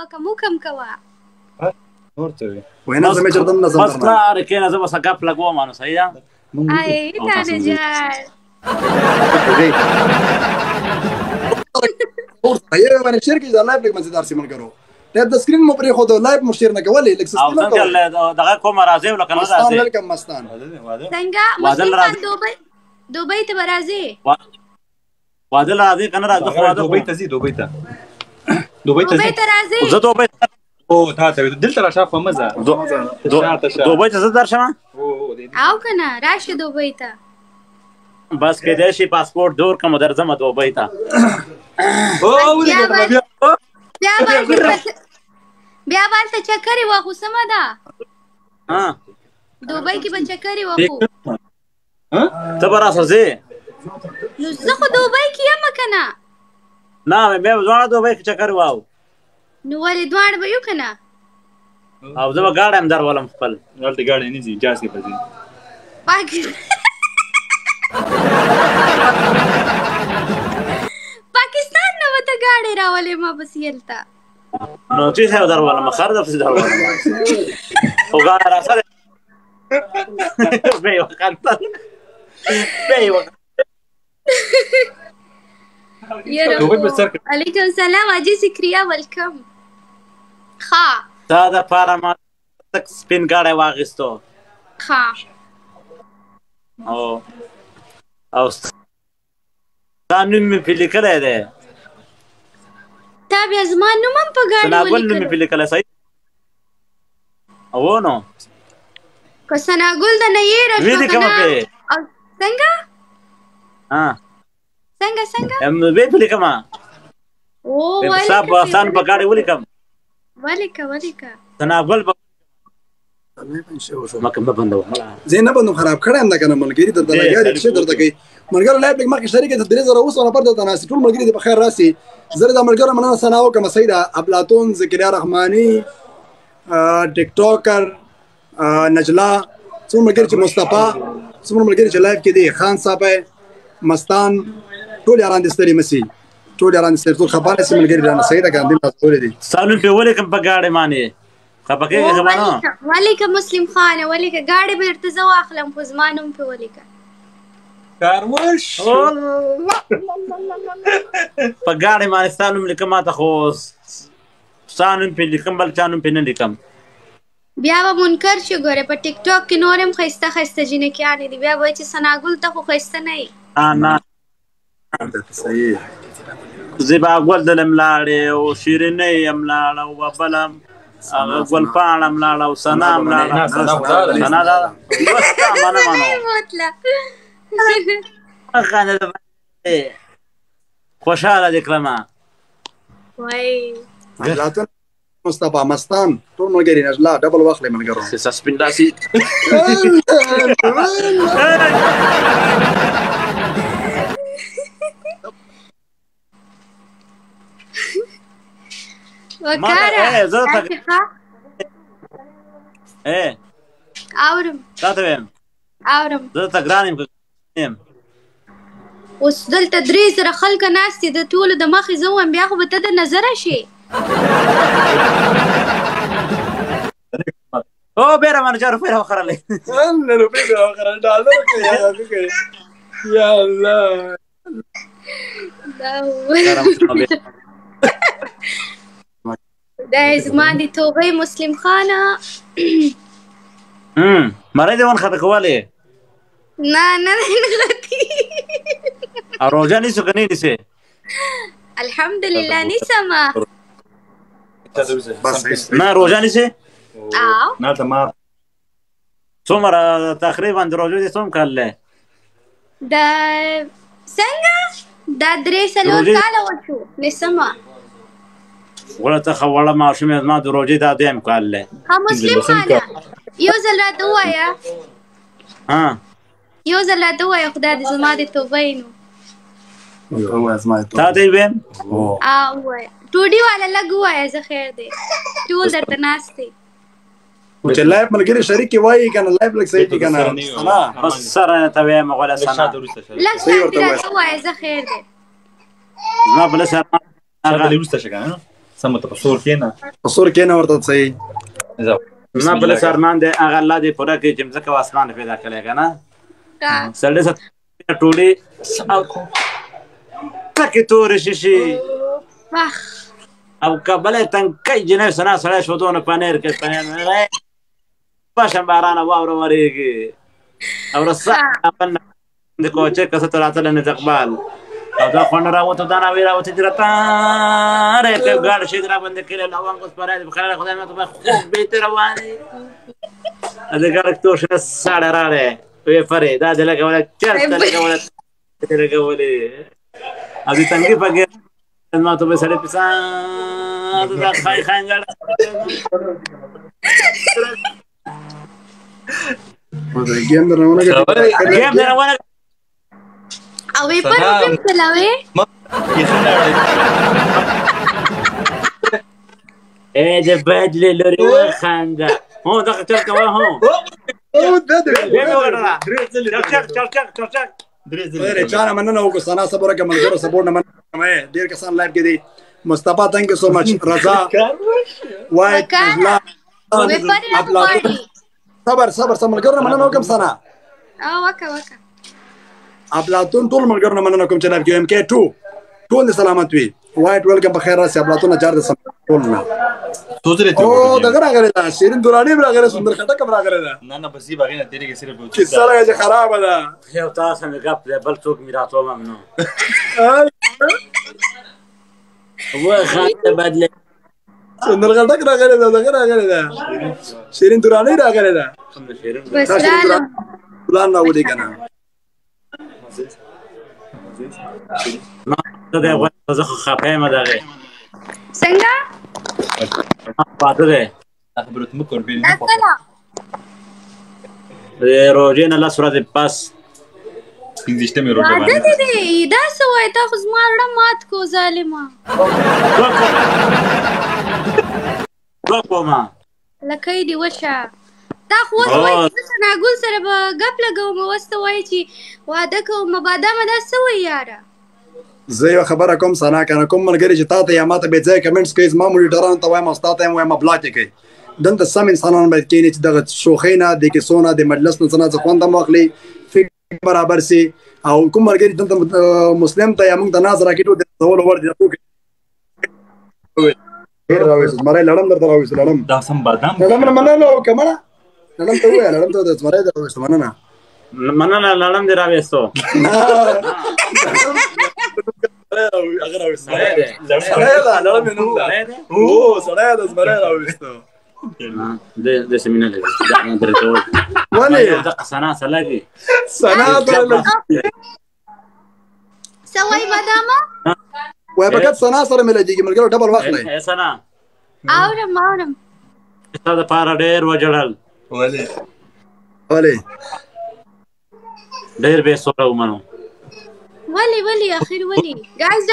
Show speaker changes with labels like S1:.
S1: كم كوا
S2: ورتوي
S3: وهنا زي ما جردنا
S4: بس كلار كينا زي بس قاف لقوا ما نسيا
S1: اي تانا جار
S3: هي من الشركه اذا لايف لك ما تدارسي من قرو تبدا سكرين مو بري خذوا لايف مشيرنا قولي لك
S4: او سنجل دغه مرازي ولا كان
S3: مستان
S4: رازي
S3: لكم مستان
S1: سنجا مسلم دبي تبرازي
S4: وادل راضي كان راضي خو
S2: دبي تزيد دبي
S1: دبي ترازي
S4: وزدو بيت
S2: او تاتا دلت را شافه مزه
S4: دو بيت زدار شما
S1: او كنا راش دبي تا
S4: بس كده شي باسبورت دور كم درزمه دو بيت
S2: او
S1: بیا بالته چکرې واخو سمه ده
S4: ها
S1: دوبۍ کې به چکرې واخو
S4: ته به راسه
S1: نو زه خو دوبۍ کې یم که نه
S4: نه بیا به دواړه دوبۍ کې چکر واو
S1: نو ولې دواړه به یو که نه
S4: او زه به ګاډی هم در ولم خپل
S2: دلته ګاډی نه ځي جاز کې به ځي
S1: پاکستان نه به ته ګاډی راولې ما بس هلته
S4: نو چې څه در ولم خر در پسې در ولم خو ګاډی راسره به یې وخندل به یې وخندل
S1: علیکم السلام اجي سکریا ویلکم ښه
S4: تا دپاره ما تک سپین ګاډی واخیستو
S1: ښه
S4: او ستا نوم مې پرې لیکلی دی
S1: تا بیا زما نوم هم په ګاډي
S4: ثناګل نوم مې پرې لیکلی صحیح او نو
S1: که ثناګل د نه یې
S4: ویې لیکمه پرې
S1: څنګه څنګه
S4: ویې پرې لیکمه ستا په ګاډي ولیکم
S1: ولیکه
S4: ثناګل مکه بندو
S3: زين بندو خراب کړه هم دا کنه ملګری د دلګاری څه درته کوي ملګر لایب لګ مخکې شریک د 3000 اوس نه پرده تناسي ټول ملګری د بخیر راسي زره د ملګر مننه سناو کوم سیدا ابلاتون ذکریا رحمانی ټیک ټاکر نجلا څو ملګری چې مصطفی څو ملګری چې لایب کې دي خان صاحب مستان ټول یاران د ستړي مسي ټول یاران د ستړي ټول خبره سي ملګری رانه سیدا ګاندې تاسو لري
S4: سالون په ولیکم په ګاډي معنی خپکه غوانو
S1: ولیکه مسلم خان ولیکه ګاډي به درته زه واخلم خو زما نوم په ولیکه
S2: کارموش
S4: په ګاډي باندې ستا نوم لیکم ماته خو ستا نوم پرې لیکم بل چا نوم پرې نه لیکم
S1: بیا به منکر شي ګوره په ټیک ټاک کې نور هم ښایسته ښایسته جینکیانې دي بیا به وایي چې ثناګل ته خو ښایسته نه یې
S4: نه
S3: صحیح
S4: زیبا ګل د ملاړې او شیرینۍ هم لاړه او بله هم ګل پاڼه هم لاړه او ثنا هم لاړه ثنا دا بس تا منه خوشحاله دې کړمه
S1: وای
S3: مصطفی مستان ټول ملګری نجلا ډبل واخلې ملګرو
S4: سسپین داسي
S1: وکاره اورم
S4: تاته ویم
S1: اورم
S4: زه ته ګران یم
S1: اوس دلته 3 خلکه ناست دي د ټولو د مخې زه وایم بیا خو به ته د نظره شي
S4: او بیره باندې 4 روپۍ راوخرلې
S3: یا الله
S1: دا زما د توبې مسلم خانه
S4: مړی دې ونښته کولی
S1: نه نغتي
S4: او روژه نیسو که نه نیسې
S1: الحمدلله نیسمه
S4: نه روژه نیسې
S2: نه ته ما
S4: څومره تقریبا د روژو دې څوم کال دی
S1: د څنګه دا 3 کاله وشو نیسمه
S4: وړه ته ښه وړه ماشوم یې زما د روژې دا 2 کال دی
S1: ها مسلم خانه یو ځل راته ووایه یو ځل راته ووایه خو دا د زما د توبې نو
S4: تا ته یې ویم
S1: ووایه ټوډي والا لږ ووایه زه خیر دی ټول درته ناست دی
S3: چې لایب ملګری شریک وایي کنه لایب لګ صحیح دی کنه
S4: بس سره ته وایم غوړه سنا
S1: لږ درته ووایه زه خیر دی
S4: زما بل سره
S2: هغه وروسته شګه سمه ته په سور کېنه
S3: په سور کېنه ورته صحیح
S4: نه بل سرمان دی هغه الله دې پوره کړي چې مځکه او اسمان پیدا کړی که نه سړی ټولې تکې تورې شیشې او که بله تنکۍ جنۍ سنا سړی شودونه پنیر کې پنیر پاشم بارانه واوره ورېږي او رسا د کوچې کسه ته راتله نه اقبال او دا خوند راوته دا ناوی راوته چې راتاره که ګاډ شي را باندې کړی لوان کوس پرای د خلک خدای مې ته خوب بیت رواني د ګاډ تو شه ساړه راړې وې فرې دا د لګول چرته لګول لګولې ا دې څنګه پګې ما ته به سړې پسا دا خای خانګړ
S3: گیم درونه
S1: او پر وبم چلاوي
S4: د بدل لري وخانده هو دا چل کوه هو
S3: دا
S2: درې
S3: ځله چانه مننه وکړه سنا صبر کوم ملګرو سپورټ نه مننه ډیر کسان لایو کې دي مصطفی ثانک یو سو مچ رضا وای صبر ملګرو مننه وکم سنا
S1: وکا
S3: افلاطون ټول ملګرو مننه کوم چې لایو کې ام کې 2 ټول سلامت وي وایټ ویلکم په خیر راسي افلاطون اجار د ټول نه
S2: سوزره ته
S3: او دغه راغلی دا شیرین دورانی راغلی سندر خټک راغلی دا
S2: نه بس یې باغې نه تیرې کې صرف
S3: چې سره یې خراب ده
S4: یو تاسو مې غپ بل څوک میراثو ممنوع وخانده بدل
S3: سندر خټک راغلی دا دغه راغلی دا شیرین دورانی راغلی دا
S1: بس رااله
S3: پلان نه ودی کنه
S4: ما ته غوښتل زه خپه یم دغه
S1: څنګه
S4: پاتې ده
S2: خبرت مو کور بیل
S4: د روزې نه لاس ورځې پس
S2: پنځشته مې روزه
S1: باندې دې دا څه وای تا خو زما رړه مات کو ظالما
S4: ما
S1: لکه دې وشه تا خو اوس وایي چې ثناګل سره به ګپ لګوم اوس ته وایي چې واده کوم بادامه دا څه وایي یاره
S3: زه یو خبره کوم سنا کنه کوم ملګری چې تا ته یا ماته به ځای کمنټس کوي زما موډیټرانو ته وایم او ستا ته هم وایم بلاک یې کوي دلته سم انسانان باید کښېني چې دغه شوخۍ نه د کیسو نه د مجلس نه څه نه څه خوند هم واخلي فکر برابر سي او کوم ملګري دلته مسلم ته یا موږ ته ناز راکړي ټول د ډول ور دي زمری لړم درته راوېست لړم
S2: دا سم بادام
S3: لړم نه مننه وکړه لړم ته ووایه لړم ته د زمری در راوېست مننه
S4: لړم دې راوېستو
S3: هغه راوېست سړی ده لړم یې نوم ده هو سړی ده زمری راوېستو
S4: د سیمینار لګي دا نه درته وایي
S3: ولې
S4: دغه سنا څه لګي
S3: سنا
S1: څه وایي بادامه
S3: وای فقط سنا سره مې لګېږي ملګرو ډبل واخلئ
S4: سنا
S1: اورم
S4: ستا دپاره ډېر وجړل
S3: ولې
S4: ډېر بې سوره ومنو
S1: ولې اخر ولې ګایز